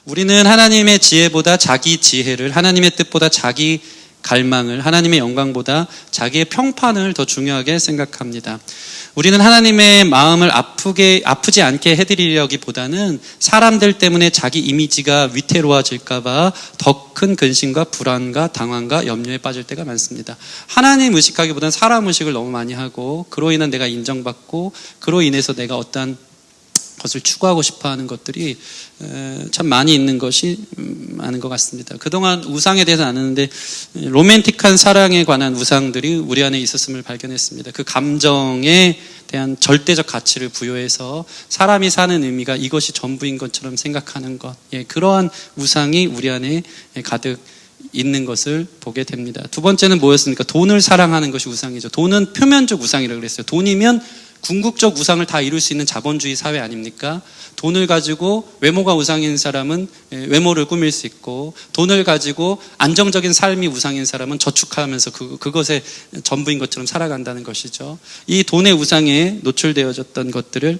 우리는 하나님의 지혜보다 자기 지혜를, 하나님의 뜻보다 자기 갈망을, 하나님의 영광보다 자기의 평판을 더 중요하게 생각합니다. 우리는 하나님의 마음을 아프지 않게 해드리려기보다는 사람들 때문에 자기 이미지가 위태로워질까봐 더 큰 근심과 불안과 당황과 염려에 빠질 때가 많습니다. 하나님 의식하기보다는 사람 의식을 너무 많이 하고, 그로 인한 내가 인정받고, 그로 인해서 내가 어떠한 것을 추구하고 싶어하는 것들이 참 많이 있는 것이 많은 것 같습니다. 그동안 우상에 대해서 안 했는데 로맨틱한 사랑에 관한 우상들이 우리 안에 있었음을 발견했습니다. 그 감정에 대한 절대적 가치를 부여해서 사람이 사는 의미가 이것이 전부인 것처럼 생각하는 것, 그러한 우상이 우리 안에 가득 있는 것을 보게 됩니다. 두 번째는 뭐였습니까? 돈을 사랑하는 것이 우상이죠. 돈은 표면적 우상이라고 그랬어요. 돈이면 궁극적 우상을 다 이룰 수 있는 자본주의 사회 아닙니까? 돈을 가지고 외모가 우상인 사람은 외모를 꾸밀 수 있고, 돈을 가지고 안정적인 삶이 우상인 사람은 저축하면서 그것의 전부인 것처럼 살아간다는 것이죠. 이 돈의 우상에 노출되어졌던 것들을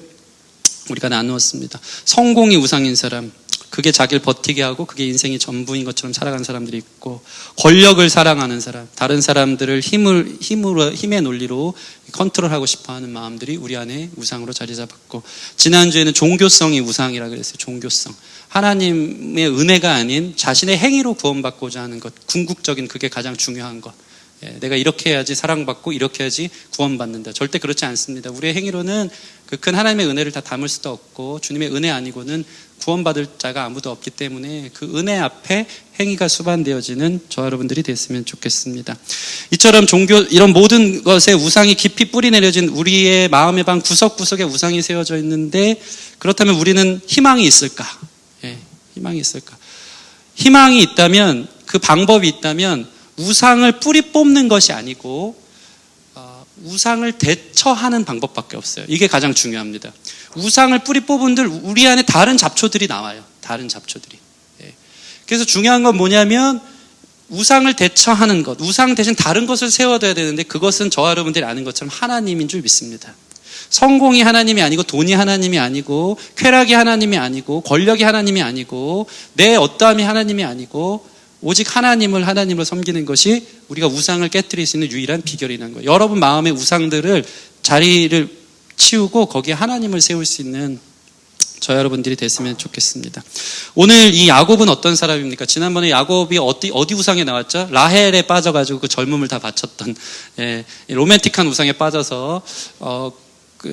우리가 나누었습니다. 성공이 우상인 사람, 그게 자기를 버티게 하고 그게 인생이 전부인 것처럼 살아가는 사람들이 있고, 권력을 사랑하는 사람, 다른 사람들을 힘의 논리로 컨트롤하고 싶어하는 마음들이 우리 안에 우상으로 자리 잡았고, 지난주에는 종교성이 우상이라고 그랬어요. 종교성, 하나님의 은혜가 아닌 자신의 행위로 구원받고자 하는 것, 궁극적인 그게 가장 중요한 것. 내가 이렇게 해야지 사랑받고 이렇게 해야지 구원받는다. 절대 그렇지 않습니다. 우리의 행위로는 그 큰 하나님의 은혜를 다 담을 수도 없고, 주님의 은혜 아니고는 구원받을 자가 아무도 없기 때문에 그 은혜 앞에 행위가 수반되어지는 저와 여러분들이 됐으면 좋겠습니다. 이처럼 이런 모든 것에 우상이 깊이 뿌리 내려진 우리의 마음의 방 구석구석에 우상이 세워져 있는데, 그렇다면 우리는 희망이 있을까? 희망이 있을까? 희망이 있다면, 그 방법이 있다면 우상을 뿌리 뽑는 것이 아니고 우상을 대처하는 방법밖에 없어요. 이게 가장 중요합니다. 우상을 뿌리 뽑은들 우리 안에 다른 잡초들이 나와요. 다른 잡초들이. 그래서 중요한 건 뭐냐면 우상을 대처하는 것, 우상 대신 다른 것을 세워둬야 되는데, 그것은 저와 여러분들이 아는 것처럼 하나님인 줄 믿습니다. 성공이 하나님이 아니고, 돈이 하나님이 아니고, 쾌락이 하나님이 아니고, 권력이 하나님이 아니고, 내 어떠함이 하나님이 아니고, 오직 하나님을 섬기는 것이 우리가 우상을 깨뜨릴 수 있는 유일한 비결이라는 거예요. 여러분 마음의 우상들을 자리를 치우고 거기에 하나님을 세울 수 있는 저 여러분들이 됐으면 좋겠습니다. 오늘 이 야곱은 어떤 사람입니까? 지난번에 야곱이 어디 우상에 나왔죠? 라헬에 빠져가지고 그 젊음을 다 바쳤던, 로맨틱한 우상에 빠져서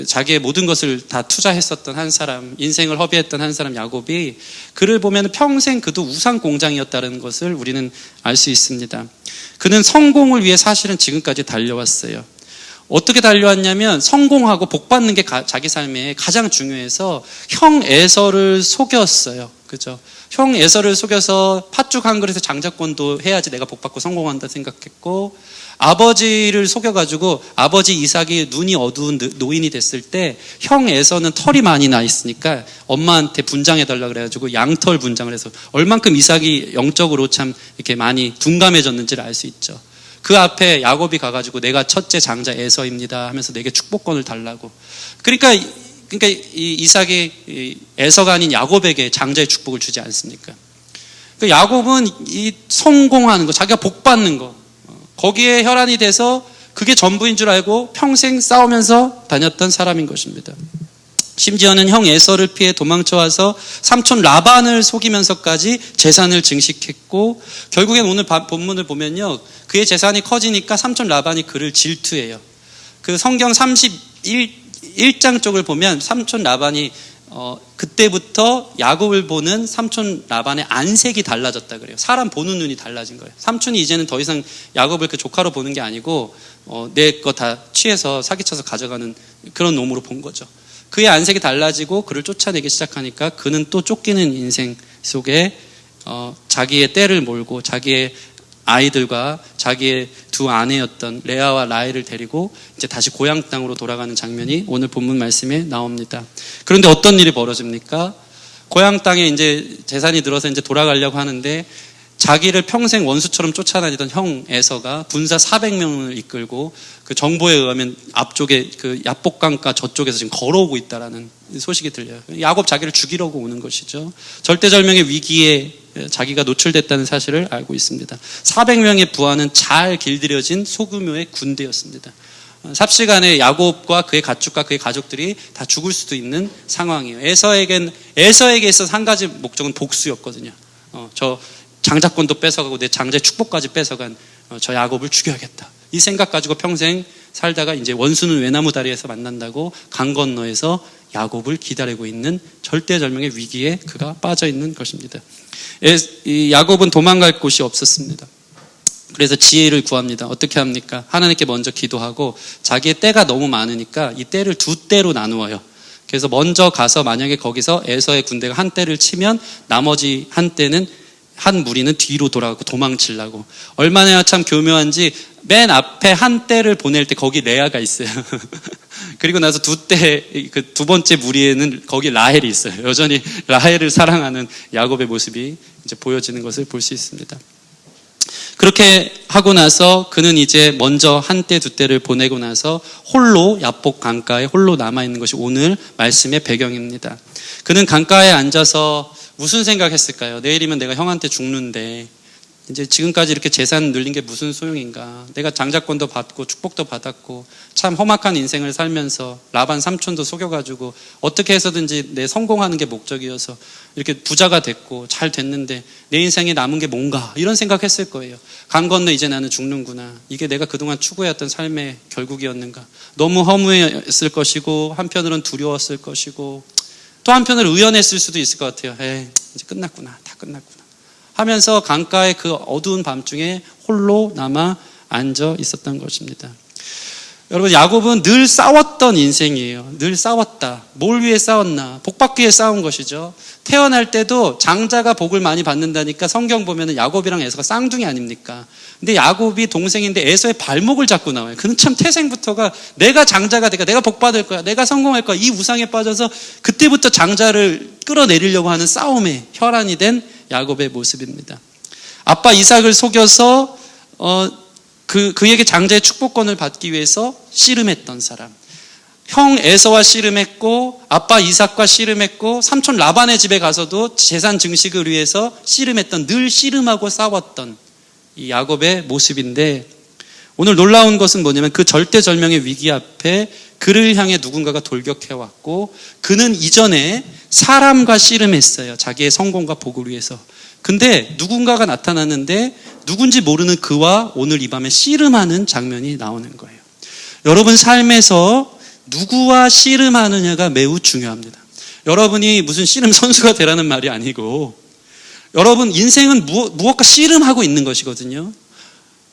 자기의 모든 것을 다 투자했었던 한 사람, 인생을 허비했던 한 사람 야곱이, 그를 보면 평생 그도 우상 공장이었다는 것을 우리는 알 수 있습니다. 그는 성공을 위해 사실은 지금까지 달려왔어요. 어떻게 달려왔냐면, 성공하고 복받는 게 자기 삶에 가장 중요해서 형 에서를 속였어요. 그죠? 형 에서를 속여서 팥죽 한 그릇에 장자권도 해야지 내가 복받고 성공한다 생각했고, 아버지를 속여가지고 아버지 이삭이 눈이 어두운 노인이 됐을 때 형 에서는 털이 많이 나 있으니까 엄마한테 분장해달라 그래가지고 양털 분장을 해서 얼만큼 이삭이 영적으로 참 이렇게 많이 둔감해졌는지를 알 수 있죠. 그 앞에 야곱이 가가지고 내가 첫째 장자 에서입니다 하면서 내게 축복권을 달라고. 그러니까 이 이삭이 에서가 아닌 야곱에게 장자의 축복을 주지 않습니까? 그 야곱은 이 성공하는 거, 자기가 복받는 거, 거기에 혈안이 돼서 그게 전부인 줄 알고 평생 싸우면서 다녔던 사람인 것입니다. 심지어는 형 에서를 피해 도망쳐와서 삼촌 라반을 속이면서까지 재산을 증식했고, 결국엔 오늘 본문을 보면요, 그의 재산이 커지니까 삼촌 라반이 그를 질투해요. 그 성경 31장 쪽을 보면 삼촌 라반이 그때부터 야곱을 보는 삼촌 라반의 안색이 달라졌다 그래요. 사람 보는 눈이 달라진 거예요. 삼촌이 이제는 더 이상 야곱을 그 조카로 보는 게 아니고 내 거 다 취해서 사기쳐서 가져가는 그런 놈으로 본 거죠. 그의 안색이 달라지고 그를 쫓아내기 시작하니까 그는 또 쫓기는 인생 속에 자기의 때를 몰고 자기의 아이들과 자기의 두 아내였던 레아와 라헬을 데리고 이제 다시 고향 땅으로 돌아가는 장면이 오늘 본문 말씀에 나옵니다. 그런데 어떤 일이 벌어집니까? 고향 땅에 이제 재산이 들어서 이제 돌아가려고 하는데 자기를 평생 원수처럼 쫓아다니던 형 에서가 군사 400명을 이끌고 그 정보에 의하면 앞쪽에 그 야복강가 저쪽에서 지금 걸어오고 있다라는 소식이 들려요. 야곱 자기를 죽이려고 오는 것이죠. 절대절명의 위기에 자기가 노출됐다는 사실을 알고 있습니다. 400명의 부하는 잘 길들여진 소규모의 군대였습니다. 삽시간에 야곱과 그의 가축과 그의 가족들이 다 죽을 수도 있는 상황이에요. 에서에게 있어서 한 가지 목적은 복수였거든요. 저 장자권도 뺏어가고 내 장자의 축복까지 뺏어간 저 야곱을 죽여야겠다. 이 생각 가지고 평생 살다가 이제 원수는 외나무 다리에서 만난다고 강 건너에서 야곱을 기다리고 있는 절대절명의 위기에 그가 빠져 있는 것입니다. 이 야곱은 도망갈 곳이 없었습니다. 그래서 지혜를 구합니다. 어떻게 합니까? 하나님께 먼저 기도하고 자기의 때가 너무 많으니까 이 때를 두 때로 나누어요. 그래서 먼저 가서 만약에 거기서 에서의 군대가 한 때를 치면 나머지 한 때는 한 무리는 뒤로 돌아가고 도망치려고. 얼마나 참 교묘한지 맨 앞에 한 때를 보낼 때 거기 레아가 있어요. 그리고 나서 그 두 번째 무리에는 거기 라헬이 있어요. 여전히 라헬을 사랑하는 야곱의 모습이 이제 보여지는 것을 볼 수 있습니다. 그렇게 하고 나서 그는 이제 먼저 한 때 두 때를 보내고 나서 홀로 야복 강가에 홀로 남아있는 것이 오늘 말씀의 배경입니다. 그는 강가에 앉아서 무슨 생각했을까요? 내일이면 내가 형한테 죽는데 이제 지금까지 이렇게 재산 늘린 게 무슨 소용인가? 내가 장자권도 받고 축복도 받았고 참 험악한 인생을 살면서 라반 삼촌도 속여가지고 어떻게 해서든지 내 성공하는 게 목적이어서 이렇게 부자가 됐고 잘 됐는데 내 인생에 남은 게 뭔가 이런 생각했을 거예요. 강 건너 이제 나는 죽는구나. 이게 내가 그동안 추구해왔던 삶의 결국이었는가. 너무 허무했을 것이고 한편으로는 두려웠을 것이고 또 한편으로 의연했을 수도 있을 것 같아요. 이제 끝났구나. 다 끝났구나. 하면서 강가의 그 어두운 밤중에 홀로 남아 앉아 있었던 것입니다. 여러분, 야곱은 늘 싸웠던 인생이에요. 늘 싸웠다. 뭘 위해 싸웠나? 복 받기 위해 싸운 것이죠. 태어날 때도 장자가 복을 많이 받는다니까 성경 보면 야곱이랑 에서가 쌍둥이 아닙니까? 근데 야곱이 동생인데 에서의 발목을 잡고 나와요. 그는 참 태생부터가 내가 장자가 되니까 내가 복 받을 거야. 내가 성공할 거야. 이 우상에 빠져서 그때부터 장자를 끌어내리려고 하는 싸움에 혈안이 된 야곱의 모습입니다. 아빠 이삭을 속여서 그에게 장자의 축복권을 받기 위해서 씨름했던 사람. 형 에서와 씨름했고 아빠 이삭과 씨름했고 삼촌 라반의 집에 가서도 재산 증식을 위해서 씨름했던, 늘 씨름하고 싸웠던 이 야곱의 모습인데, 오늘 놀라운 것은 뭐냐면 그 절대절명의 위기 앞에 그를 향해 누군가가 돌격해왔고 그는 이전에 사람과 씨름했어요. 자기의 성공과 복을 위해서. 근데 누군가가 나타났는데 누군지 모르는 그와 오늘 이 밤에 씨름하는 장면이 나오는 거예요. 여러분 삶에서 누구와 씨름하느냐가 매우 중요합니다. 여러분이 무슨 씨름 선수가 되라는 말이 아니고 여러분 인생은 무엇과 씨름하고 있는 것이거든요.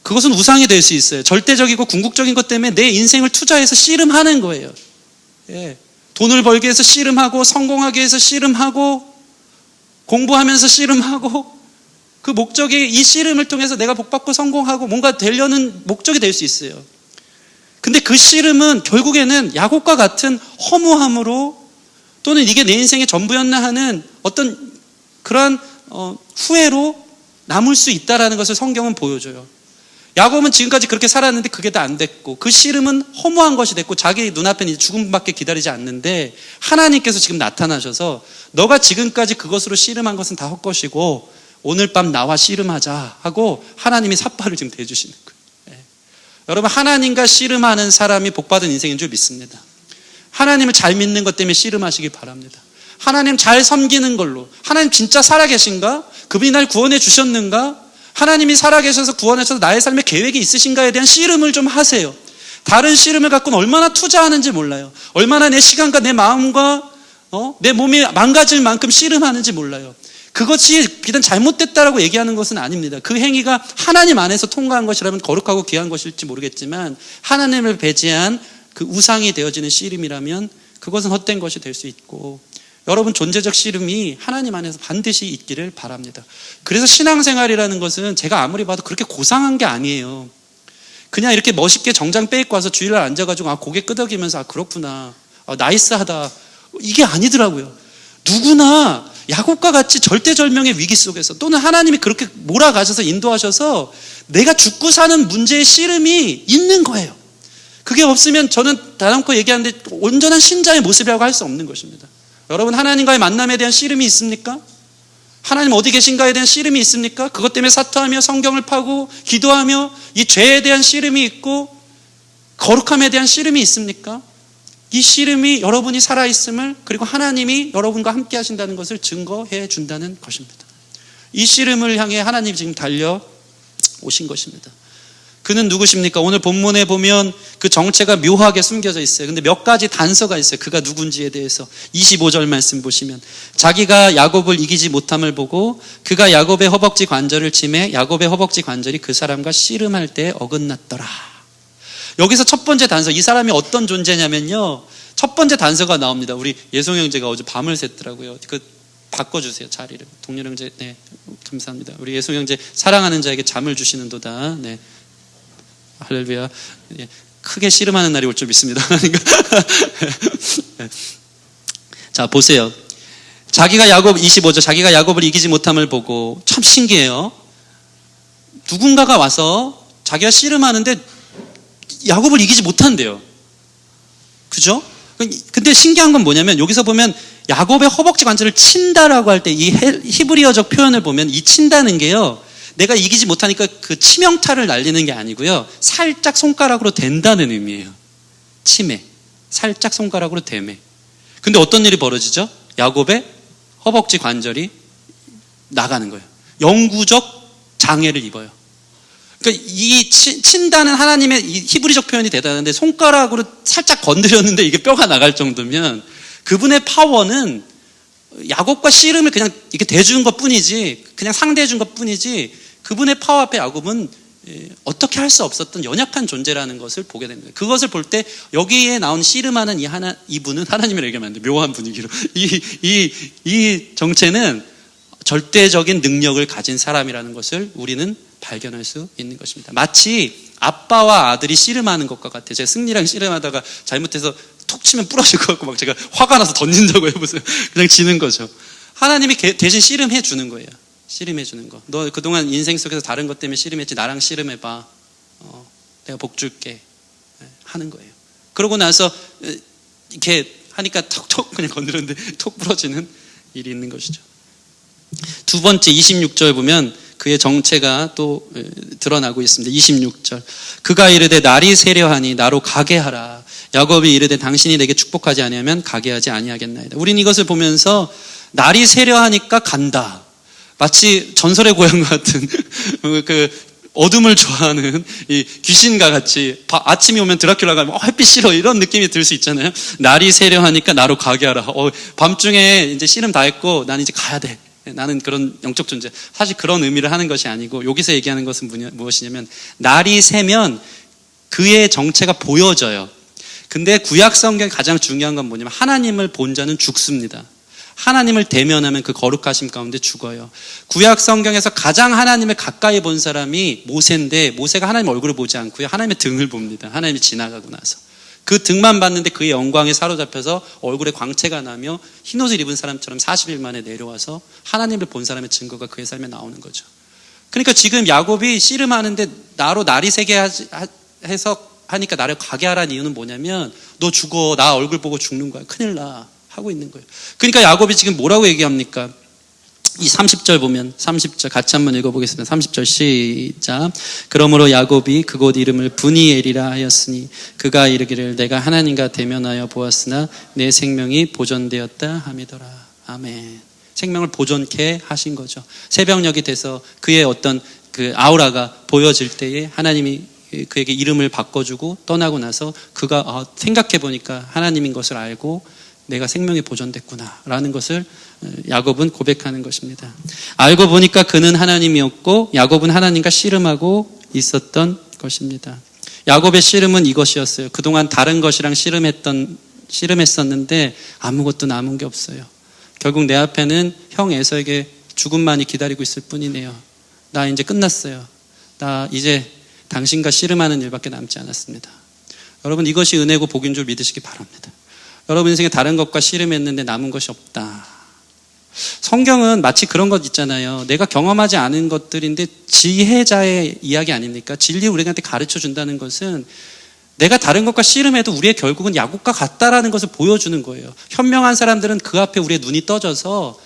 그것은 우상이 될 수 있어요. 절대적이고 궁극적인 것 때문에 내 인생을 투자해서 씨름하는 거예요. 돈을 벌기 위해서 씨름하고 성공하기 위해서 씨름하고 공부하면서 씨름하고 그 목적이 이 씨름을 통해서 내가 복받고 성공하고 뭔가 되려는 목적이 될 수 있어요. 근데 그 씨름은 결국에는 야곱과 같은 허무함으로 또는 이게 내 인생의 전부였나 하는 어떤 그러한 후회로 남을 수 있다는 것을 성경은 보여줘요. 야곱은 지금까지 그렇게 살았는데 그게 다 안 됐고 그 씨름은 허무한 것이 됐고 자기 눈앞에는 이제 죽음밖에 기다리지 않는데 하나님께서 지금 나타나셔서 너가 지금까지 그것으로 씨름한 것은 다 헛것이고 오늘 밤 나와 씨름하자 하고 하나님이 삿발을 지금 대주시는 거예요. 여러분, 하나님과 씨름하는 사람이 복받은 인생인 줄 믿습니다. 하나님을 잘 믿는 것 때문에 씨름하시길 바랍니다. 하나님 잘 섬기는 걸로, 하나님 진짜 살아계신가? 그분이 날 구원해 주셨는가? 하나님이 살아계셔서 구원하셔서 나의 삶에 계획이 있으신가에 대한 씨름을 좀 하세요. 다른 씨름을 갖고는 얼마나 투자하는지 몰라요. 얼마나 내 시간과 내 마음과 내 몸이 망가질 만큼 씨름하는지 몰라요. 그것이 비단 잘못됐다라고 얘기하는 것은 아닙니다. 그 행위가 하나님 안에서 통과한 것이라면 거룩하고 귀한 것일지 모르겠지만 하나님을 배제한 그 우상이 되어지는 씨름이라면 그것은 헛된 것이 될 수 있고, 여러분 존재적 씨름이 하나님 안에서 반드시 있기를 바랍니다. 그래서 신앙생활이라는 것은 제가 아무리 봐도 그렇게 고상한 게 아니에요. 그냥 이렇게 멋있게 정장 빼입고 와서 주일날 앉아가지고 고개 끄덕이면서 그렇구나, 나이스하다, 이게 아니더라고요. 누구나 야곱과 같이 절대절명의 위기 속에서 또는 하나님이 그렇게 몰아가셔서 인도하셔서 내가 죽고 사는 문제의 씨름이 있는 거예요. 그게 없으면 저는 다람코 얘기하는데 온전한 신자의 모습이라고 할 수 없는 것입니다. 여러분, 하나님과의 만남에 대한 씨름이 있습니까? 하나님 어디 계신가에 대한 씨름이 있습니까? 그것 때문에 사투하며 성경을 파고 기도하며 이 죄에 대한 씨름이 있고 거룩함에 대한 씨름이 있습니까? 이 씨름이 여러분이 살아있음을, 그리고 하나님이 여러분과 함께 하신다는 것을 증거해 준다는 것입니다. 이 씨름을 향해 하나님이 지금 달려오신 것입니다. 그는 누구십니까? 오늘 본문에 보면 그 정체가 묘하게 숨겨져 있어요. 근데 몇 가지 단서가 있어요. 그가 누군지에 대해서. 25절 말씀 보시면 자기가 야곱을 이기지 못함을 보고 그가 야곱의 허벅지 관절을 치매 야곱의 허벅지 관절이 그 사람과 씨름할 때 어긋났더라. 여기서 첫 번째 단서, 이 사람이 어떤 존재냐면요, 첫 번째 단서가 나옵니다. 우리 예송 형제가 어제 밤을 샜더라고요. 그 바꿔주세요, 자리를. 동료 형제, 네, 감사합니다. 우리 예송 형제, 사랑하는 자에게 잠을 주시는도다. 네, 할렐루야. 예, 크게 씨름하는 날이 올 줄 믿습니다. 자, 보세요. 자기가 야곱, 25절, 자기가 야곱을 이기지 못함을 보고, 참 신기해요. 누군가가 와서 자기가 씨름하는데 야곱을 이기지 못한대요. 그죠? 근데 신기한 건 뭐냐면 여기서 보면 야곱의 허벅지 관절을 친다라고 할 때 이 히브리어적 표현을 보면 이 친다는 게요, 내가 이기지 못하니까 그 치명타를 날리는 게 아니고요, 살짝 손가락으로 댄다는 의미예요. 치매. 살짝 손가락으로 대매. 근데 어떤 일이 벌어지죠? 야곱의 허벅지 관절이 나가는 거예요. 영구적 장애를 입어요. 그러니까 이 친다는 하나님의 이 히브리적 표현이 대단한데, 손가락으로 살짝 건드렸는데 이게 뼈가 나갈 정도면 그분의 파워는 야곱과 씨름을 그냥 이렇게 대준 것 뿐이지, 그냥 상대해 준 것 뿐이지, 그분의 파워 앞에 야곱은 어떻게 할 수 없었던 연약한 존재라는 것을 보게 됩니다. 그것을 볼 때 여기에 나온 씨름하는 이분은 하나님이라고 얘기하면 안 돼요. 묘한 분위기로. 이 정체는 절대적인 능력을 가진 사람이라는 것을 우리는 발견할 수 있는 것입니다. 마치 아빠와 아들이 씨름하는 것과 같아요. 제가 승리랑 씨름하다가 잘못해서 톡 치면 부러질 것 같고 막 제가 화가 나서 던진다고 해보세요. 그냥 지는 거죠. 하나님이 대신 씨름해 주는 거예요. 씨름해 주는 거. 너 그동안 인생 속에서 다른 것 때문에 씨름했지, 나랑 씨름해봐. 내가 복 줄게. 하는 거예요. 그러고 나서 이렇게 하니까 톡톡 그냥 건드렸는데 톡 부러지는 일이 있는 것이죠. 두 번째 26절 보면 그의 정체가 또 드러나고 있습니다. 26절. 그가 이르되 날이 세려하니 나로 가게 하라. 야곱이 이르되 당신이 내게 축복하지 아니하면 가게 하지 아니하겠나이다. 우린 이것을 보면서 날이 세려하니까 간다. 마치 전설의 고향과 같은 그 어둠을 좋아하는 이 귀신과 같이 아침이 오면 드라큘라가 햇빛 싫어 이런 느낌이 들 수 있잖아요. 날이 세려하니까 나로 가게 하라. 밤중에 이제 씨름 다 했고 난 이제 가야 돼. 나는 그런 영적 존재. 사실 그런 의미를 하는 것이 아니고 여기서 얘기하는 것은 무엇이냐면 날이 새면 그의 정체가 보여져요. 근데 구약 성경의 가장 중요한 건 뭐냐면 하나님을 본 자는 죽습니다. 하나님을 대면하면 그 거룩하심 가운데 죽어요. 구약 성경에서 가장 하나님을 가까이 본 사람이 모세인데 모세가 하나님 얼굴을 보지 않고요, 하나님의 등을 봅니다. 하나님이 지나가고 나서 그 등만 봤는데 그의 영광에 사로잡혀서 얼굴에 광채가 나며 흰옷을 입은 사람처럼 40일 만에 내려와서 하나님을 본 사람의 증거가 그의 삶에 나오는 거죠. 그러니까 지금 야곱이 씨름하는데 나로 날이 새게 해서 하니까 나를 가게 하라는 이유는 뭐냐면 너 죽어, 나 얼굴 보고 죽는 거야, 큰일 나 하고 있는 거예요. 그러니까 야곱이 지금 뭐라고 얘기합니까? 이 30절 보면 30절 같이 한번 읽어보겠습니다. 30절 시작. 그러므로 야곱이 그곳 이름을 브니엘이라 하였으니 그가 이르기를 내가 하나님과 대면하여 보았으나 내 생명이 보존되었다 함이더라. 아멘. 생명을 보존케 하신 거죠. 새벽녘이 돼서 그의 어떤 그 아우라가 보여질 때에 하나님이 그에게 이름을 바꿔주고 떠나고 나서 그가 생각해 보니까 하나님인 것을 알고 내가 생명이 보존됐구나 라는 것을 야곱은 고백하는 것입니다. 알고 보니까 그는 하나님이었고 야곱은 하나님과 씨름하고 있었던 것입니다. 야곱의 씨름은 이것이었어요. 그동안 다른 것이랑 씨름했었는데 아무것도 남은 게 없어요. 결국 내 앞에는 형 에서에게 죽음만이 기다리고 있을 뿐이네요. 나 이제 끝났어요. 나 이제 당신과 씨름하는 일밖에 남지 않았습니다. 여러분, 이것이 은혜고 복인 줄 믿으시기 바랍니다. 여러분 인생에 다른 것과 씨름했는데 남은 것이 없다. 성경은 마치 그런 것 있잖아요. 내가 경험하지 않은 것들인데 지혜자의 이야기 아닙니까? 진리 우리한테 가르쳐 준다는 것은 내가 다른 것과 씨름해도 우리의 결국은 야곱과 같다라는 것을 보여주는 거예요. 현명한 사람들은 그 앞에 우리의 눈이 떠져서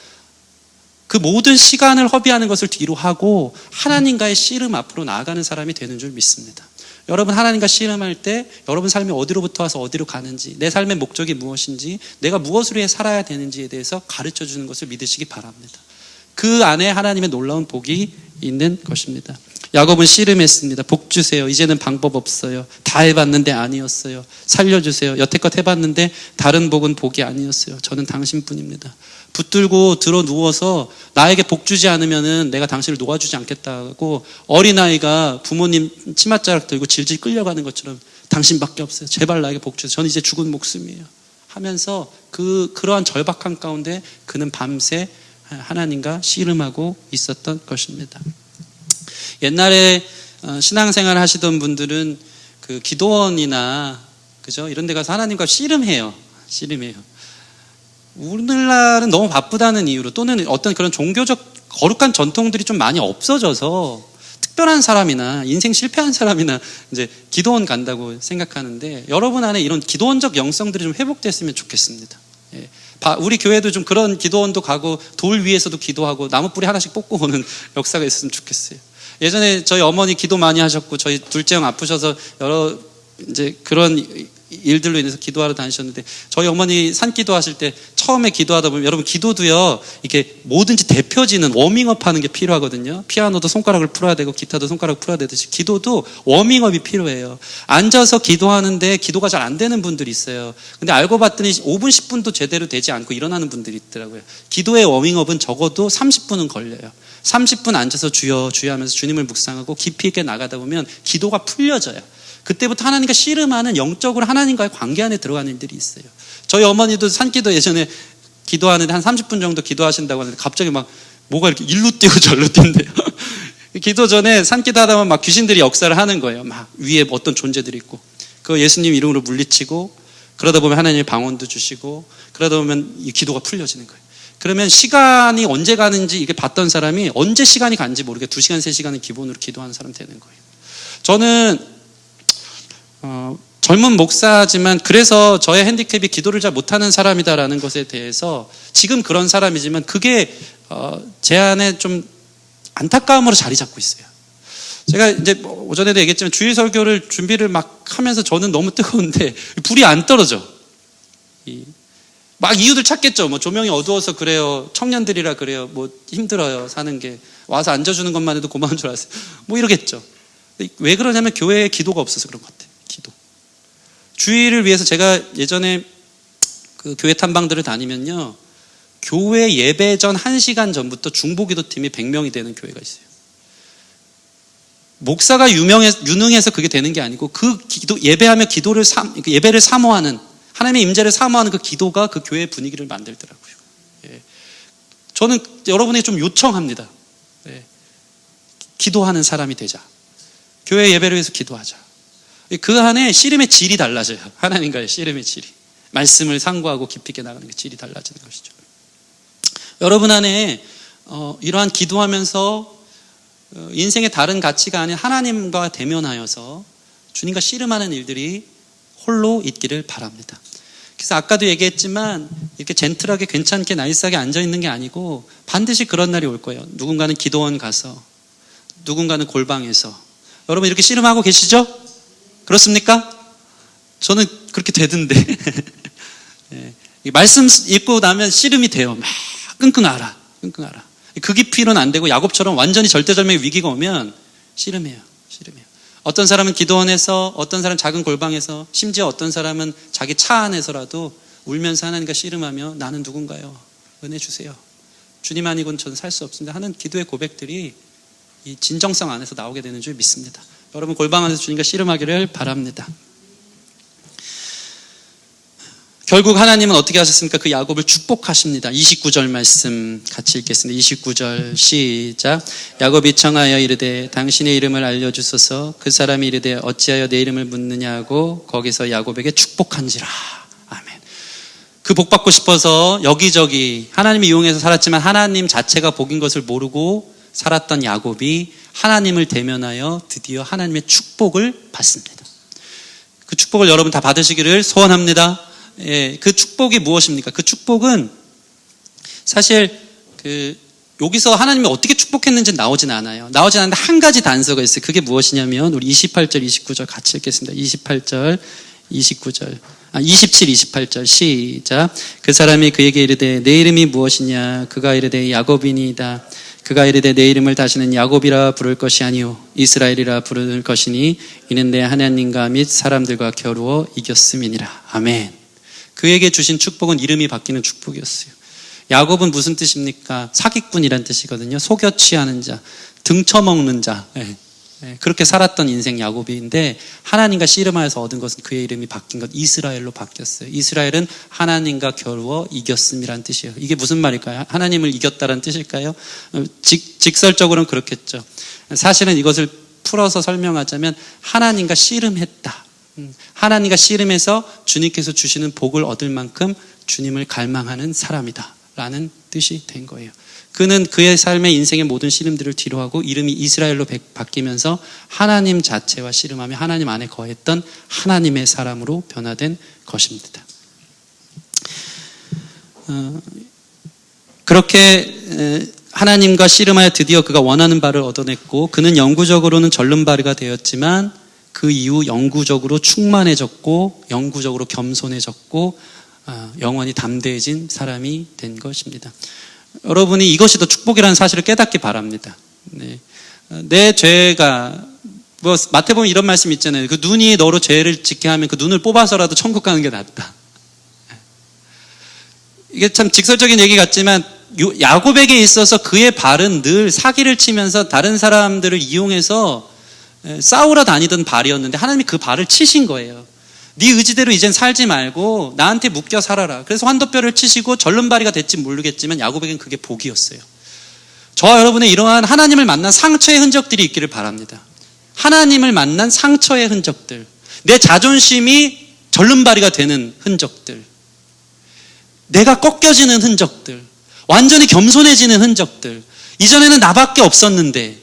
그 모든 시간을 허비하는 것을 뒤로 하고 하나님과의 씨름 앞으로 나아가는 사람이 되는 줄 믿습니다. 여러분 하나님과 씨름할 때 여러분 삶이 어디로부터 와서 어디로 가는지, 내 삶의 목적이 무엇인지, 내가 무엇을 위해 살아야 되는지에 대해서 가르쳐 주는 것을 믿으시기 바랍니다. 그 안에 하나님의 놀라운 복이 있는 것입니다. 야곱은 씨름했습니다. 복 주세요. 이제는 방법 없어요. 다 해봤는데 아니었어요. 살려주세요. 여태껏 해봤는데 다른 복은 복이 아니었어요. 저는 당신뿐입니다. 붙들고 들어 누워서 나에게 복 주지 않으면은 내가 당신을 놓아주지 않겠다고 어린아이가 부모님 치맛자락 들고 질질 끌려가는 것처럼 당신밖에 없어요. 제발 나에게 복 주세요. 저는 이제 죽은 목숨이에요. 하면서 그러한 절박함 가운데 그는 밤새 하나님과 씨름하고 있었던 것입니다. 옛날에 신앙생활 하시던 분들은 그 기도원이나 그죠? 이런 데 가서 하나님과 씨름해요. 오늘날은 너무 바쁘다는 이유로 또는 어떤 그런 종교적 거룩한 전통들이 좀 많이 없어져서 특별한 사람이나 인생 실패한 사람이나 이제 기도원 간다고 생각하는데 여러분 안에 이런 기도원적 영성들이 좀 회복됐으면 좋겠습니다. 예. 우리 교회도 좀 그런 기도원도 가고 돌 위에서도 기도하고 나무 뿌리 하나씩 뽑고 오는 역사가 있었으면 좋겠어요. 예전에 저희 어머니 기도 많이 하셨고 저희 둘째 형 아프셔서 여러 이제 그런 일들로 인해서 기도하러 다니셨는데 저희 어머니 산기도 하실 때 처음에 기도하다 보면 여러분 기도도요 이게 뭐든지 대표지는 워밍업 하는 게 필요하거든요. 피아노도 손가락을 풀어야 되고 기타도 손가락 풀어야 되듯이 기도도 워밍업이 필요해요. 앉아서 기도하는데 기도가 잘 안 되는 분들이 있어요. 근데 알고 봤더니 5분 10분도 제대로 되지 않고 일어나는 분들이 있더라고요. 기도의 워밍업은 적어도 30분은 걸려요. 30분 앉아서 주여 주여 하면서 주님을 묵상하고 깊이 있게 나가다 보면 기도가 풀려져요. 그때부터 하나님과 씨름하는 영적으로 하나님과의 관계 안에 들어가는 일들이 있어요. 저희 어머니도 산기도 예전에 기도하는데 한 30분 정도 기도하신다고 하는데 갑자기 막 뭐가 이렇게 일로 뛰고 절로 뛴대요. 기도 전에 산기도 하다 보면 막 귀신들이 역사를 하는 거예요. 막 위에 어떤 존재들이 있고 그 예수님 이름으로 물리치고 그러다 보면 하나님의 방언도 주시고 그러다 보면 이 기도가 풀려지는 거예요. 그러면 시간이 언제 가는지 이게 봤던 사람이 언제 시간이 간지 모르게 2시간, 3시간은 기본으로 기도하는 사람 되는 거예요. 저는 젊은 목사지만 그래서 저의 핸디캡이 기도를 잘 못하는 사람이다라는 것에 대해서 지금 그런 사람이지만 그게 제 안에 좀 안타까움으로 자리 잡고 있어요. 제가 이제 오전에도 얘기했지만 주일 설교를 준비를 막 하면서 저는 너무 뜨거운데 불이 안 떨어져. 막 이유들 찾겠죠. 뭐 조명이 어두워서 그래요. 청년들이라 그래요. 뭐 힘들어요. 사는 게. 와서 앉아주는 것만 해도 고마운 줄 알았어요. 뭐 이러겠죠. 왜 그러냐면 교회에 기도가 없어서 그런 것 같아요. 기도. 주일을 위해서 제가 예전에 그 교회 탐방들을 다니면요. 교회 예배 전 1시간 전부터 중보기도팀이 100명이 되는 교회가 있어요. 목사가 유능해서 그게 되는 게 아니고 그 기도, 예배하며 예배를 사모하는 하나님의 임재를 사모하는 그 기도가 그 교회의 분위기를 만들더라고요. 예. 저는 여러분에게 좀 요청합니다. 예. 기도하는 사람이 되자. 교회 예배를 위해서 기도하자. 그 안에 씨름의 질이 달라져요. 하나님과의 씨름의 질이. 말씀을 상고하고 깊이 있게 나가는 게 질이 달라지는 것이죠. 여러분 안에 이러한 기도하면서 인생의 다른 가치가 아닌 하나님과 대면하여서 주님과 씨름하는 일들이 홀로 있기를 바랍니다. 그래서 아까도 얘기했지만 이렇게 젠틀하게 괜찮게 나이스하게 앉아있는 게 아니고 반드시 그런 날이 올 거예요. 누군가는 기도원 가서 누군가는 골방에서 여러분 이렇게 씨름하고 계시죠? 그렇습니까? 저는 그렇게 되던데 네. 말씀 읽고 나면 씨름이 돼요. 막 끙끙 앓아. 그 깊이로는 안 되고 야곱처럼 완전히 절대절명의 위기가 오면 씨름해요. 어떤 사람은 기도원에서, 어떤 사람은 작은 골방에서, 심지어 어떤 사람은 자기 차 안에서라도 울면서 하나님과 씨름하며 나는 누군가요? 은혜 주세요. 주님 아니고는 저는 살 수 없습니다 하는 기도의 고백들이 이 진정성 안에서 나오게 되는 줄 믿습니다. 여러분 골방 안에서 주님과 씨름하기를 바랍니다. 결국 하나님은 어떻게 하셨습니까? 그 야곱을 축복하십니다. 29절 말씀 같이 읽겠습니다. 29절 시작. 야곱이 청하여 이르되 당신의 이름을 알려주소서. 그 사람이 이르되 어찌하여 내 이름을 묻느냐 하고 거기서 야곱에게 축복한지라. 아멘. 그 복 받고 싶어서 여기저기 하나님을 이용해서 살았지만 하나님 자체가 복인 것을 모르고 살았던 야곱이 하나님을 대면하여 드디어 하나님의 축복을 받습니다. 그 축복을 여러분 다 받으시기를 소원합니다. 예, 그 축복이 무엇입니까? 그 축복은 사실 여기서 하나님이 어떻게 축복했는지 나오진 않아요. 나오진 않는데 한 가지 단서가 있어요. 그게 무엇이냐면 우리 28절, 29절 같이 읽겠습니다. 28절, 29절. 27, 28절 시작. 그 사람이 그에게 이르되 내 이름이 무엇이냐? 그가 이르되 야곱이니이다. 그가 이르되 내 이름을 다시는 야곱이라 부를 것이 아니요 이스라엘이라 부를 것이니 이는 내 하나님과 및 사람들과 겨루어 이겼음이니라. 아멘. 그에게 주신 축복은 이름이 바뀌는 축복이었어요. 야곱은 무슨 뜻입니까? 사기꾼이란 뜻이거든요. 속여 취하는 자, 등쳐먹는 자. 그렇게 살았던 인생 야곱인데 하나님과 씨름하여서 얻은 것은 그의 이름이 바뀐 것 이스라엘로 바뀌었어요. 이스라엘은 하나님과 겨루어 이겼음이란 뜻이에요. 이게 무슨 말일까요? 하나님을 이겼다는 뜻일까요? 직설적으로는 그렇겠죠. 사실은 이것을 풀어서 설명하자면 하나님과 씨름했다. 하나님과 씨름해서 주님께서 주시는 복을 얻을 만큼 주님을 갈망하는 사람이다 라는 뜻이 된 거예요. 그는 그의 삶의 인생의 모든 씨름들을 뒤로하고 이름이 이스라엘로 바뀌면서 하나님 자체와 씨름하며 하나님 안에 거했던 하나님의 사람으로 변화된 것입니다. 그렇게 하나님과 씨름하여 드디어 그가 원하는 바를 얻어냈고 그는 영구적으로는 절름발이가 되었지만 그 이후 영구적으로 충만해졌고 영구적으로 겸손해졌고 영원히 담대해진 사람이 된 것입니다. 여러분이 이것이 더 축복이라는 사실을 깨닫기 바랍니다. 네. 내 죄가 마태복음 이런 말씀 있잖아요. 그 눈이 너로 죄를 짓게 하면 그 눈을 뽑아서라도 천국 가는 게 낫다. 이게 참 직설적인 얘기 같지만 야곱에게 있어서 그의 발은 늘 사기를 치면서 다른 사람들을 이용해서 싸우러 다니던 발이었는데 하나님이 그 발을 치신 거예요. 네 의지대로 이젠 살지 말고 나한테 묶여 살아라. 그래서 환도뼈를 치시고 절름발이가 될지 모르겠지만 야곱에겐 그게 복이었어요. 저와 여러분의 이러한 하나님을 만난 상처의 흔적들이 있기를 바랍니다. 하나님을 만난 상처의 흔적들, 내 자존심이 절름발이가 되는 흔적들, 내가 꺾여지는 흔적들, 완전히 겸손해지는 흔적들. 이전에는 나밖에 없었는데,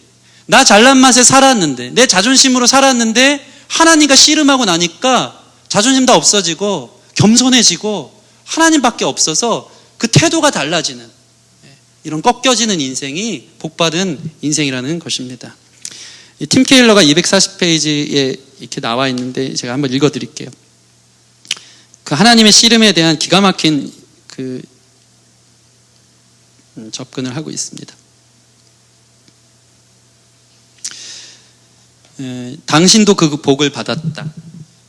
나 잘난 맛에 살았는데, 내 자존심으로 살았는데 하나님과 씨름하고 나니까 자존심 다 없어지고 겸손해지고 하나님밖에 없어서 그 태도가 달라지는 이런 꺾여지는 인생이 복받은 인생이라는 것입니다. 팀 케일러가 240페이지에 이렇게 나와 있는데 제가 한번 읽어드릴게요. 그 하나님의 씨름에 대한 기가 막힌 접근을 하고 있습니다. 당신도 그 복을 받았다.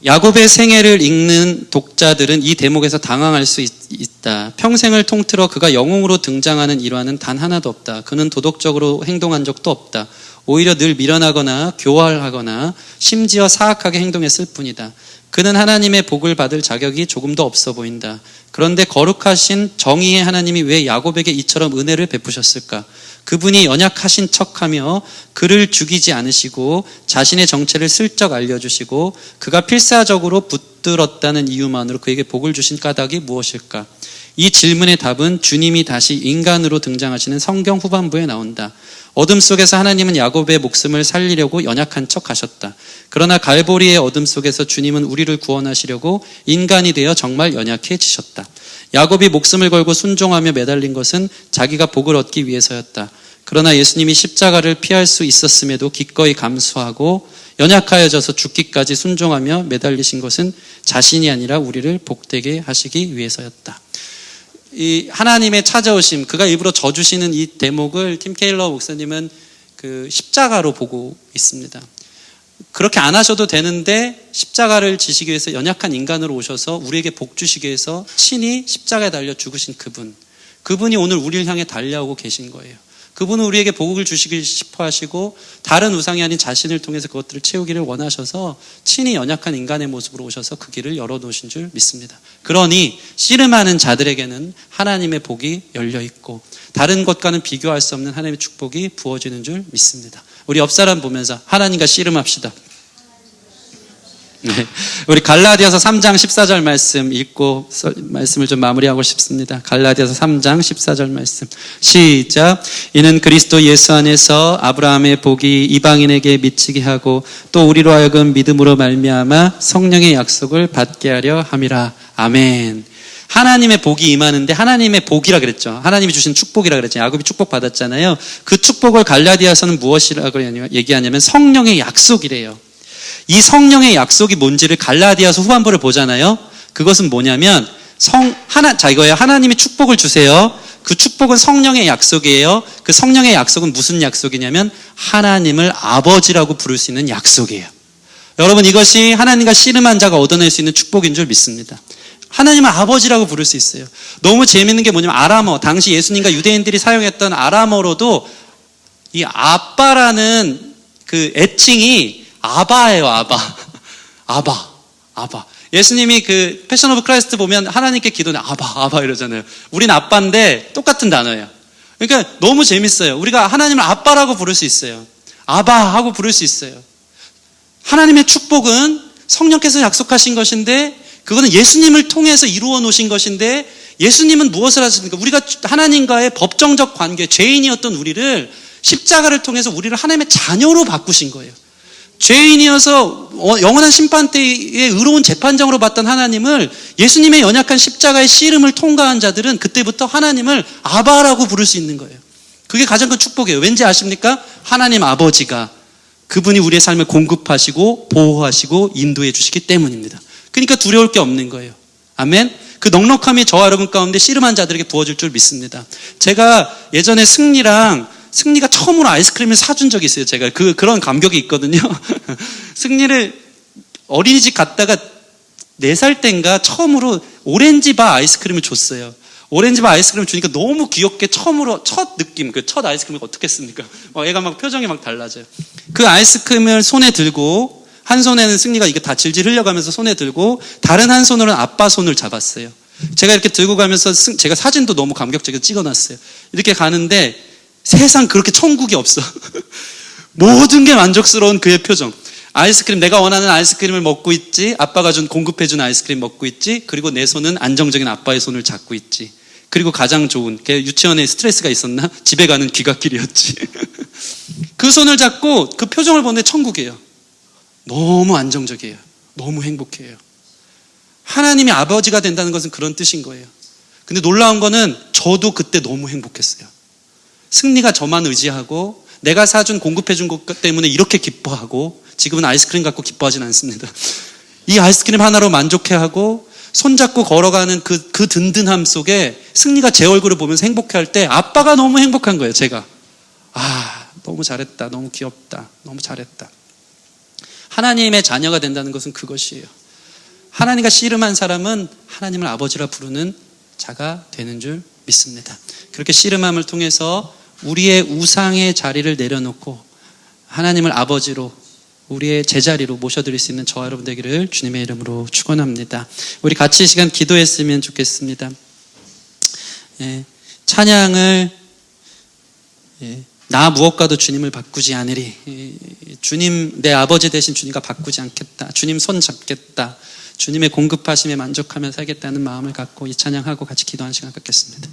야곱의 생애를 읽는 독자들은 이 대목에서 당황할 수 있다. 평생을 통틀어 그가 영웅으로 등장하는 일화는 단 하나도 없다. 그는 도덕적으로 행동한 적도 없다. 오히려 늘 미련하거나 교활하거나 심지어 사악하게 행동했을 뿐이다. 그는 하나님의 복을 받을 자격이 조금도 없어 보인다. 그런데 거룩하신 정의의 하나님이 왜 야곱에게 이처럼 은혜를 베푸셨을까? 그분이 연약하신 척하며 그를 죽이지 않으시고 자신의 정체를 슬쩍 알려주시고 그가 필사적으로 붙들었다는 이유만으로 그에게 복을 주신 까닭이 무엇일까? 이 질문의 답은 주님이 다시 인간으로 등장하시는 성경 후반부에 나온다. 어둠 속에서 하나님은 야곱의 목숨을 살리려고 연약한 척 하셨다. 그러나 갈보리의 어둠 속에서 주님은 우리를 구원하시려고 인간이 되어 정말 연약해지셨다. 야곱이 목숨을 걸고 순종하며 매달린 것은 자기가 복을 얻기 위해서였다. 그러나 예수님이 십자가를 피할 수 있었음에도 기꺼이 감수하고 연약하여져서 죽기까지 순종하며 매달리신 것은 자신이 아니라 우리를 복되게 하시기 위해서였다. 이 하나님의 찾아오심, 그가 일부러 져주시는 이 대목을 팀 케일러 목사님은 그 십자가로 보고 있습니다. 그렇게 안 하셔도 되는데 십자가를 지시기 위해서 연약한 인간으로 오셔서 우리에게 복 주시기 위해서 친히 십자가에 달려 죽으신 그분이 오늘 우리를 향해 달려오고 계신 거예요. 그분은 우리에게 복을 주시기 싶어 하시고 다른 우상이 아닌 자신을 통해서 그것들을 채우기를 원하셔서 친히 연약한 인간의 모습으로 오셔서 그 길을 열어놓으신 줄 믿습니다. 그러니 씨름하는 자들에게는 하나님의 복이 열려있고 다른 것과는 비교할 수 없는 하나님의 축복이 부어지는 줄 믿습니다. 우리 옆 사람 보면서 하나님과 씨름합시다. 네. 우리 갈라디아서 3장 14절 말씀 읽고 말씀을 좀 마무리하고 싶습니다. 갈라디아서 3장 14절 말씀. 시작. 이는 그리스도 예수 안에서 아브라함의 복이 이방인에게 미치게 하고 또 우리로 하여금 믿음으로 말미암아 성령의 약속을 받게 하려 함이라. 아멘. 하나님의 복이 임하는데 하나님의 복이라 그랬죠. 하나님이 주신 축복이라 그랬죠. 야곱이 축복 받았잖아요. 그 축복을 갈라디아서는 무엇이라고 얘기하냐면 성령의 약속이래요. 이 성령의 약속이 뭔지를 갈라디아서 후반부를 보잖아요. 그것은 뭐냐면 이거예요. 하나님이 축복을 주세요. 그 축복은 성령의 약속이에요. 그 성령의 약속은 무슨 약속이냐면 하나님을 아버지라고 부를 수 있는 약속이에요. 여러분, 이것이 하나님과 씨름한 자가 얻어낼 수 있는 축복인 줄 믿습니다. 하나님을 아버지라고 부를 수 있어요. 너무 재밌는 게 뭐냐면 아람어, 당시 예수님과 유대인들이 사용했던 아람어로도 이 아빠라는 그 애칭이 아바예요. 아바. 예수님이 그 패션 오브 크라이스트 보면 하나님께 기도는 아바 이러잖아요. 우린 아빠인데 똑같은 단어예요. 그러니까 너무 재밌어요. 우리가 하나님을 아빠라고 부를 수 있어요. 아바하고 부를 수 있어요. 하나님의 축복은 성령께서 약속하신 것인데 그거는 예수님을 통해서 이루어 놓으신 것인데 예수님은 무엇을 하십니까? 우리가 하나님과의 법정적 관계, 죄인이었던 우리를 십자가를 통해서 우리를 하나님의 자녀로 바꾸신 거예요. 죄인이어서 영원한 심판대의 의로운 재판장으로 봤던 하나님을 예수님의 연약한 십자가의 씨름을 통과한 자들은 그때부터 하나님을 아바라고 부를 수 있는 거예요. 그게 가장 큰 축복이에요. 왠지 아십니까? 하나님 아버지가 그분이 우리의 삶을 공급하시고 보호하시고 인도해 주시기 때문입니다. 그러니까 두려울 게 없는 거예요. 아멘. 그 넉넉함이 저와 여러분 가운데 씨름한 자들에게 부어질 줄 믿습니다. 제가 예전에 승리가 처음으로 아이스크림을 사준 적이 있어요. 제가 그런 감격이 있거든요. 승리를 어린이집 갔다가 4살 때인가 처음으로 오렌지바 아이스크림을 줬어요. 오렌지바 아이스크림을 주니까 너무 귀엽게 처음으로 첫 느낌, 그 첫 아이스크림을 어떻게 했습니까? 애가 막 표정이 막 달라져요. 그 아이스크림을 손에 들고 한 손에는 승리가 이게 다 질질 흘려가면서 손에 들고 다른 한 손으로는 아빠 손을 잡았어요. 제가 이렇게 들고 가면서 제가 사진도 너무 감격적이게 찍어놨어요. 이렇게 가는데 세상 그렇게 천국이 없어. 모든 게 만족스러운 그의 표정. 아이스크림, 내가 원하는 아이스크림을 먹고 있지, 아빠가 공급해준 아이스크림 먹고 있지, 그리고 내 손은 안정적인 아빠의 손을 잡고 있지. 그리고 가장 좋은, 걔 유치원에 스트레스가 있었나? 집에 가는 귀갓길이었지. 그 손을 잡고 그 표정을 보는데 천국이에요. 너무 안정적이에요. 너무 행복해요. 하나님이 아버지가 된다는 것은 그런 뜻인 거예요. 근데 놀라운 거는 저도 그때 너무 행복했어요. 승리가 저만 의지하고 내가 사준 공급해준 것 때문에 이렇게 기뻐하고 지금은 아이스크림 갖고 기뻐하진 않습니다. 이 아이스크림 하나로 만족해하고 손잡고 걸어가는 그 든든함 속에 승리가 제 얼굴을 보면서 행복해할 때 아빠가 너무 행복한 거예요. 제가 너무 잘했다, 너무 귀엽다, 너무 잘했다. 하나님의 자녀가 된다는 것은 그것이에요. 하나님과 씨름한 사람은 하나님을 아버지라 부르는 자가 되는 줄 믿습니다. 그렇게 씨름함을 통해서 우리의 우상의 자리를 내려놓고 하나님을 아버지로 우리의 제자리로 모셔드릴 수 있는 저와 여러분 되기를 주님의 이름으로 축원합니다. 우리 같이 이 시간 기도했으면 좋겠습니다. 찬양을 나 무엇과도 주님을 바꾸지 않으리. 주님, 내 아버지 되신 주님과 바꾸지 않겠다. 주님 손 잡겠다. 주님의 공급하심에 만족하며 살겠다는 마음을 갖고 이 찬양하고 같이 기도하는 시간 갖겠습니다.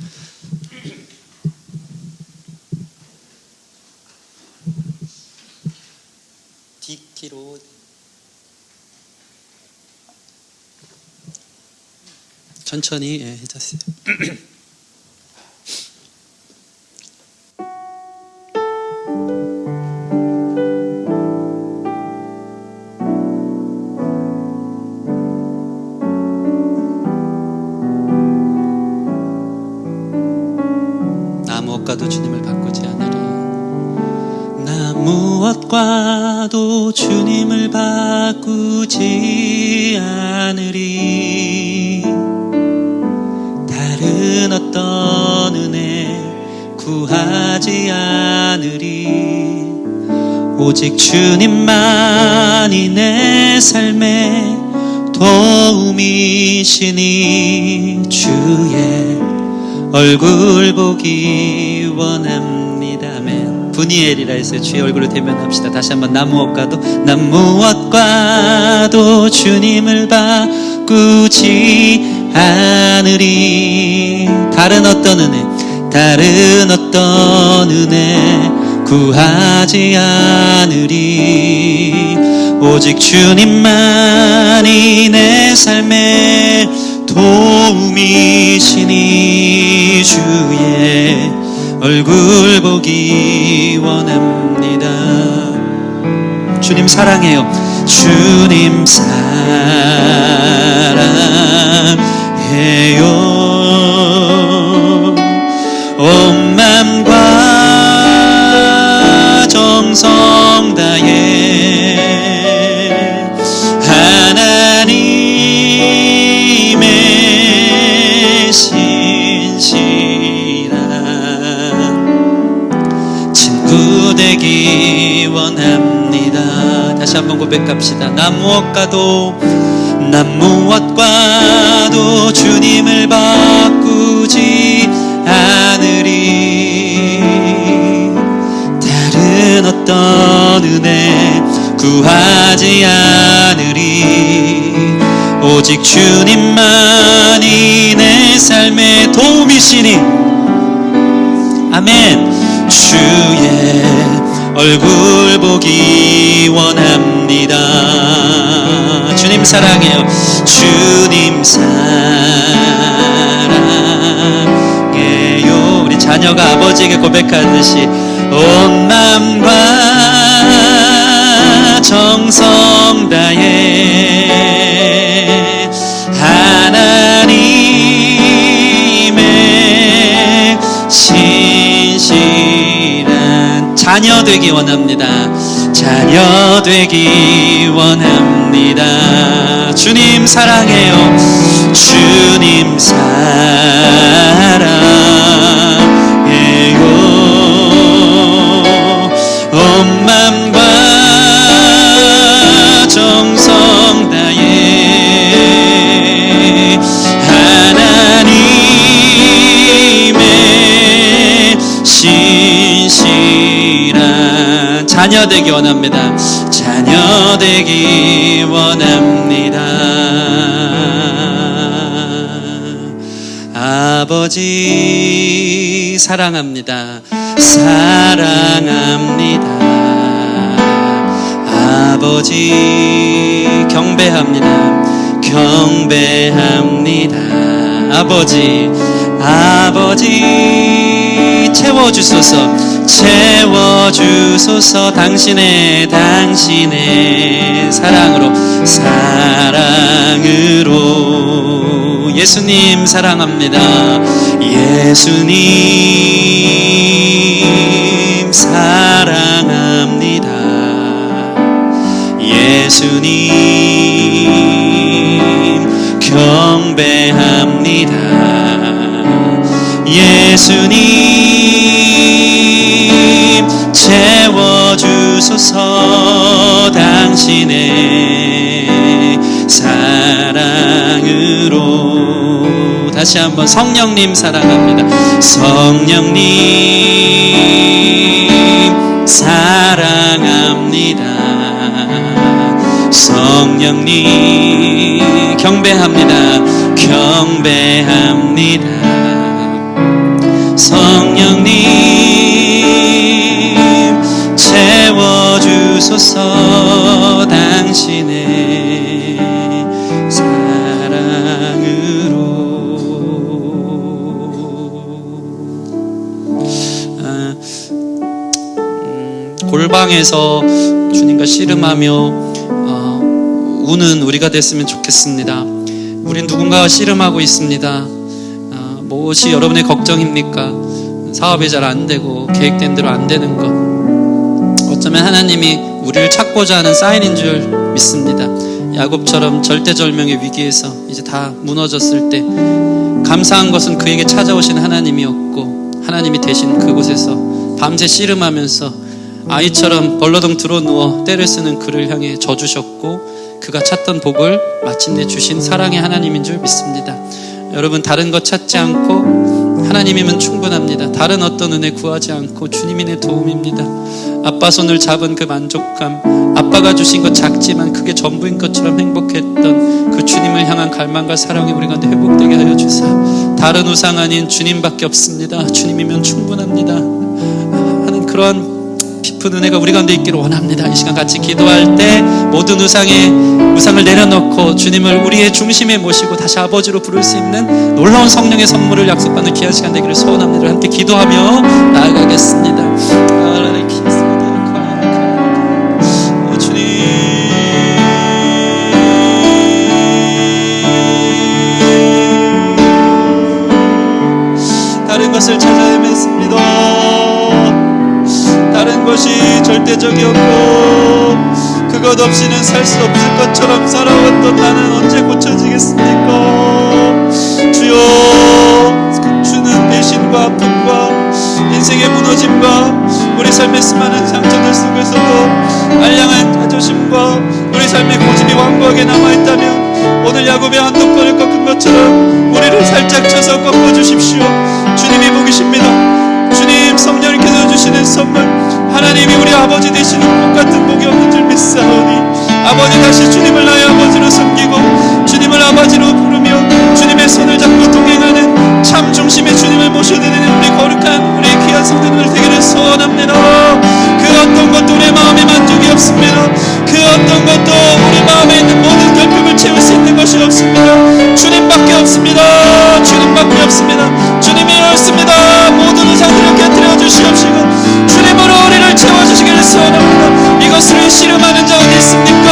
D키로 천천히 해주세요. 나 무엇과도 주님을 바꾸지 않으리. 나 무엇과도 주님을 바꾸지 않으리. 다른 어떤 은혜 구하지 않으리. 오직 주님만이 내 삶의 도움이시니 주의 얼굴 보기 원합니다. 아멘. 브니엘이라 했어요. 주의 얼굴을 대면합시다. 다시 한번 난 무엇과도 주님을 바꾸지 않으리. 다른 어떤 은혜 구하지 않으리. 오직 주님만이 내 삶의 도움이시니 주의 얼굴 보기 원합니다. 주님 사랑해요. 주님 사랑해요. 온 맘과 정성 다해 하나님의 신실한 친구 되기 원합니다. 다시 한번 고백합시다. 난 무엇과도 주님을 바꾸지 않으리. 다른 어떤 은혜 구하지 않으리. 오직 주님만이 내 삶의 도움이시니. 아멘. 주의 얼굴 보기 원합니다. 주님 사랑해요. 주님 사랑해요. 우리 자녀가 아버지에게 고백하듯이 온 마음과 정성 다해 하나님의 신실한 자녀 되기 원합니다. 자녀 되기 원합니다. 주님 사랑해요. 주님 사랑해요. 온 맘과 정성 다해 하나님의 신실한 자녀 되기 원합니다. 자녀 되기 원합니다. 아버지 사랑합니다. 사랑합니다. 아버지 경배합니다. 경배합니다. 아버지 채워주소서. 채워주소서. 당신의 사랑으로 예수님 사랑합니다. 예수님 사랑합니다. 예수님 경배합니다. 예수님 채워주소서. 당신의 사랑으로. 다시 한번 성령님 사랑합니다. 성령님 사랑합니다. 성령님 경배합니다. 경배합니다. 성령님 채워주소서. 당신의 사랑으로. 골방에서 주님과 씨름하며 우는 우리가 됐으면 좋겠습니다. 우린 누군가와 씨름하고 있습니다. 무엇이 여러분의 걱정입니까? 사업이 잘 안 되고 계획된 대로 안 되는 것. 어쩌면 하나님이 우리를 찾고자 하는 사인인 줄 믿습니다. 야곱처럼 절대절명의 위기에서 이제 다 무너졌을 때 감사한 것은 그에게 찾아오신 하나님이었고, 하나님이 대신 그곳에서 밤새 씨름하면서 아이처럼 벌러덩 들어 누워 때를 쓰는 그를 향해 져주셨고, 그가 찾던 복을 마침내 주신 사랑의 하나님인 줄 믿습니다. 여러분, 다른 것 찾지 않고 하나님이면 충분합니다. 다른 어떤 은혜 구하지 않고 주님이 내 도움입니다. 아빠 손을 잡은 그 만족감, 아빠가 주신 것 작지만 그게 전부인 것처럼 행복했던 그 주님을 향한 갈망과 사랑이 우리 가운데 회복되게 하여 주사, 다른 우상 아닌 주님밖에 없습니다. 주님이면 충분합니다 하는 그런 깊은 은혜가 우리 가운데 있기를 원합니다. 이 시간 같이 기도할 때 모든 우상을 내려놓고 주님을 우리의 중심에 모시고 다시 아버지로 부를 수 있는 놀라운 성령의 선물을 약속받는 귀한 시간 되기를 소원합니다. 함께 기도하며 나아가겠습니다. 주님, 다른 것을 찾아 헤맸습니다. 다른 것이 절대적이었고 그것 없이는 살 수 없을 것처럼 살아왔던 나는 언제 고쳐지겠습니까? 주여, 주는 배신과 아픔과 인생의 무너짐과 우리 삶의 수많은 상처들 속에서도 알량한 자존심과 우리 삶의 고집이 완고하게 남아있다면 오늘 야곱의 한독벌을 꺾은 것처럼 우리를 살짝 쳐서 꺾어주십시오. 주님이 보기십니다. 주님, 성령님께서 주시는 선물, 하나님이 우리 아버지 되시는 복 같은 복이 없는 줄 믿사오니 아버지, 다시 주님을 나의 아버지로 섬기고 주님을 아버지로 부르며 주님의 손을 잡고 동행하는 참 중심의 주님을 모셔드리는 우리 거룩한 우리 귀한 성도들 되기를 소원합니다. 그 어떤 것도 우리의 마음에 만족이 없습니다. 그 어떤 것도 우리 마음에 있는 모든 결핍을 채울 수 있는 것이 없습니다. 주님밖에 없습니다. 주님밖에 없습니다. 주님이 없습니다. 모든 우상들을 깨뜨려 주시옵시고 주님으로 우리를 채워주시기를 소원합니다. 이것을 씨름하는 자 어디 있습니까?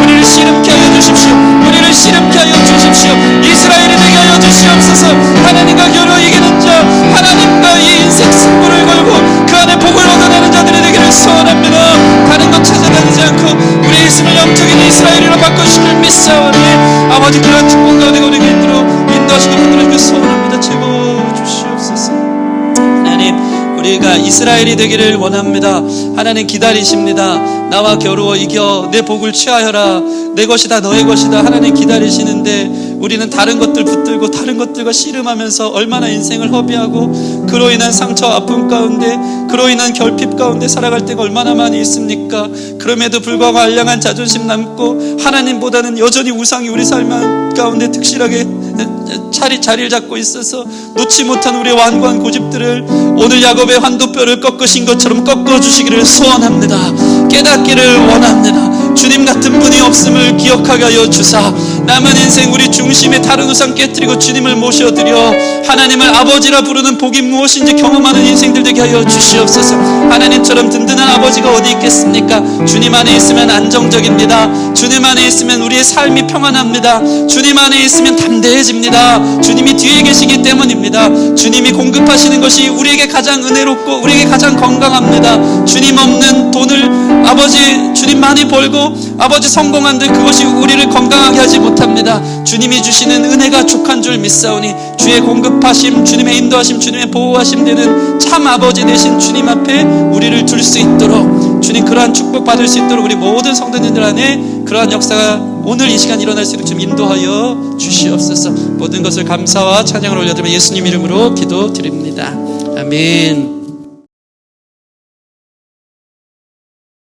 우리를 씨름케 하여 주십시오. 우리를 씨름케 하여 주십시오. 이스라엘이 되게 하여 주시옵소서. 하나님과 겨루 이기는 자, 하나님과 이 인생 승부를 걸고 그 안에 복을 얻어내는 자들이 되기를 소원합니다. 다른 것 찾아다니지 않고 우리 있음을 영적인 이스라엘이로 바꿔주시길 믿사오니 아버지, 그런 축복 가운데 우리에게 인도하시고 만들어주길 소원합니다. 채워 주시옵소서. 하나님, 우리가 이스라엘이 되기를 원합니다. 하나님 기다리십니다. 나와 겨루어 이겨 내 복을 취하여라. 내 것이 다 너의 것이다. 하나님 기다리시는데 우리는 다른 것들 붙들고 다른 것들과 씨름하면서 얼마나 인생을 허비하고 그로 인한 상처 아픔 가운데, 그로 인한 결핍 가운데 살아갈 때가 얼마나 많이 있습니까? 그럼에도 불구하고 알량한 자존심 남고 하나님보다는 여전히 우상이 우리 삶 가운데 특실하게 자리를 잡고 있어서 놓지 못한 우리의 완고한 고집들을 오늘 야곱의 환도뼈를 꺾으신 것처럼 꺾어주시기를 소원합니다. 깨닫기를 원합니다. 주님 같은 분이 없음을 기억하게 하여 주사 남은 인생 우리 중심에 다른 우상 깨뜨리고 주님을 모셔드려 하나님을 아버지라 부르는 복이 무엇인지 경험하는 인생들 되게 하여 주시옵소서. 하나님처럼 든든한 아버지가 어디 있겠습니까? 주님 안에 있으면 안정적입니다. 주님 안에 있으면 우리의 삶이 평안합니다. 주님 안에 있으면 담대해집니다. 주님이 뒤에 계시기 때문입니다. 주님이 공급하시는 것이 우리에게 가장 은혜롭고 우리에게 가장 건강합니다. 주님 없는 돈을 아버지 주님 많이 벌고 아버지 성공한들 그것이 우리를 건강하게 하지 못합니다. 주님이 주시는 은혜가 족한 줄 믿사오니 주의 공급하심, 주님의 인도하심, 주님의 보호하심 되는 참 아버지 되신 주님 앞에 우리를 둘 수 있도록, 주님 그러한 축복 받을 수 있도록 우리 모든 성도님들 안에 그러한 역사가 오늘 이 시간 일어날 수 있도록 좀 인도하여 주시옵소서. 모든 것을 감사와 찬양을 올려드리며 예수님 이름으로 기도드립니다. 아멘.